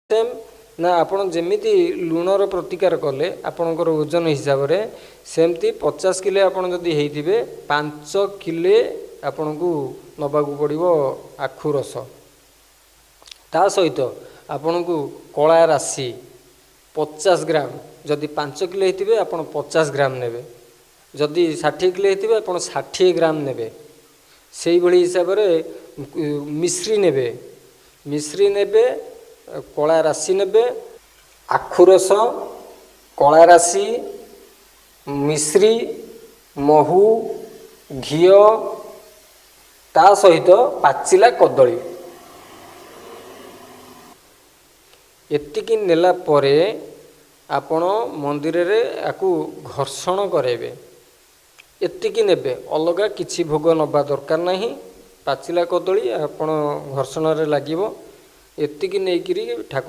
same ना आपण जेमिति लुणर प्रतिकार कले आपणकर ओजन हिसाब से सेमती 50 किले आपण जदि हेइथिबे 5 किले आपण को नबा को पड़िबो आखु रस ता सहित आपण को कला राशि 50 ग्राम जदि 5 किले हेइथिबे आपण 50 ग्राम नेबे जदि 60 किले हेइथिबे आपण 60 ग्राम नेबे सेही भली हिसाब रे मिश्री नेबे कला राशि नेबे आखुरस कला राशि मिश्री महू घी ता सहित पाचिला कदली एतिकी नेला परे आपण मंदिर रे आकु घर्षण करेबे एतिकी नेबे अलगा किछि भोग नबा दरकार नहीं पाचिला कदली आपण घर्षण रे लागिवो एतिकी नेइकिरी ठाकुर